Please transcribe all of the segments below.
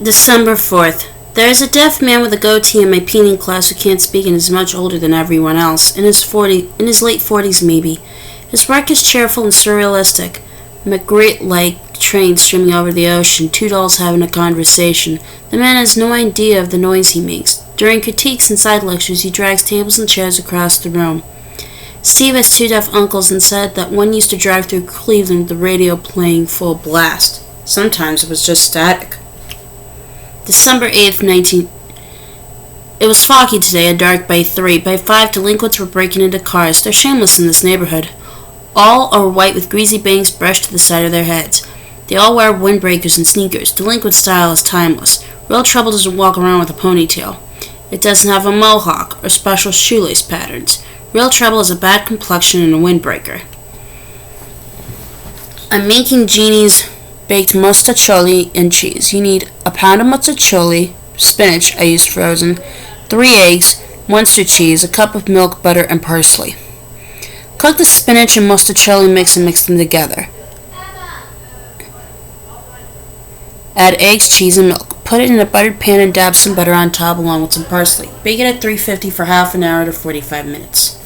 December 4th. There is a deaf man with a goatee in my painting class who can't speak and is much older than everyone else, in his late 40s maybe. His work is cheerful and surrealistic. A great light train streaming over the ocean, two dolls having a conversation. The man has no idea of the noise he makes. During critiques and side lectures, he drags tables and chairs across the room. Steve has two deaf uncles and said that one used to drive through Cleveland with the radio playing full blast. Sometimes it was just static. December 8th, 19... It was foggy today and dark by 3. By 5, delinquents were breaking into cars. They're shameless in this neighborhood. All are white with greasy bangs brushed to the side of their heads. They all wear windbreakers and sneakers. Delinquent style is timeless. Real trouble doesn't walk around with a ponytail. It doesn't have a mohawk or special shoelace patterns. Real trouble is a bad complexion and a windbreaker. I'm making Jeannie's baked mostaccioli and cheese. You need a pound of mostaccioli, spinach, I use frozen, 3 eggs, Munster cheese, a cup of milk, butter, and parsley. Cook the spinach and mostaccioli mix and mix them together. Add eggs, cheese, and milk. Put it in a buttered pan and dab some butter on top along with some parsley. Bake it at 350 for half an hour to 45 minutes.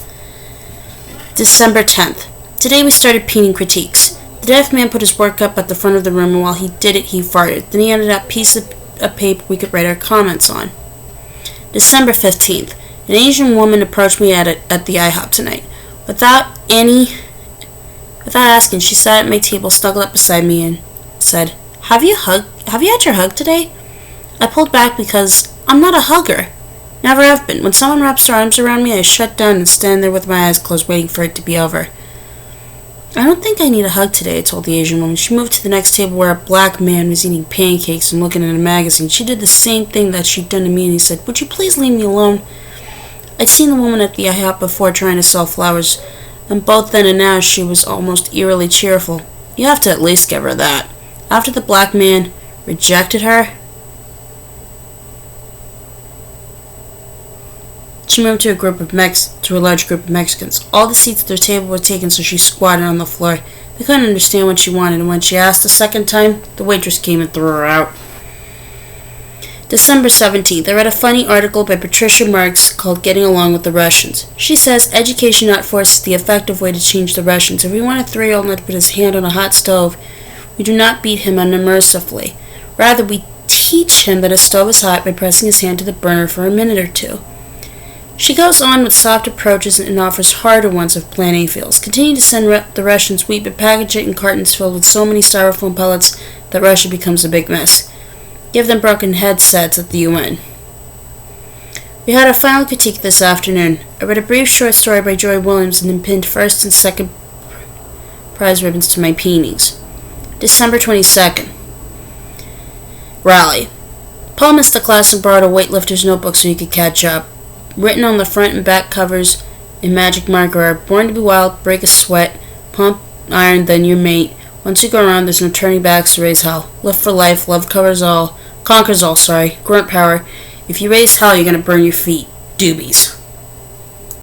December 10th. Today we started painting critiques. The deaf man put his work up at the front of the room, and while he did it, he farted. Then he handed out a piece of paper we could write our comments on. December 15th. An Asian woman approached me at the IHOP tonight. Without asking, she sat at my table, snuggled up beside me, and said, Have you had your hug today? I pulled back because I'm not a hugger. Never have been. When someone wraps their arms around me, I shut down and stand there with my eyes closed, waiting for it to be over. I don't think I need a hug today, I told the Asian woman. She moved to the next table where a black man was eating pancakes and looking at a magazine. She did the same thing that she'd done to me, and he said, Would you please leave me alone? I'd seen the woman at the IHOP before trying to sell flowers, and both then and now she was almost eerily cheerful. You have to at least give her that. After the black man rejected her, she moved to a large group of Mexicans. All the seats at their table were taken, so she squatted on the floor. They couldn't understand what she wanted, and when she asked the second time, the waitress came and threw her out. December 17th. I read a funny article by Patricia Marks called Getting Along with the Russians. She says, education, not force, is the effective way to change the Russians. If we want a 3-year-old not to put his hand on a hot stove, we do not beat him unmercifully. Rather, we teach him that a stove is hot by pressing his hand to the burner for a minute or two. She goes on with soft approaches and offers harder ones if Plan A fails. Continue to send the Russians wheat, but package it in cartons filled with so many styrofoam pellets that Russia becomes a big mess. Give them broken headsets at the UN. We had a final critique this afternoon. I read a brief short story by Joy Williams and then pinned first and second prize ribbons to my paintings. December 22nd. Rally. Paul missed the class and borrowed a weightlifter's notebook so he could catch up. Written on the front and back covers in magic marker are Born to be wild, break a sweat, pump, iron, then your mate. Once you go around, there's no turning back, so raise hell. Live for life, love conquers all, grunt power. If you raise hell, you're gonna burn your feet. Doobies.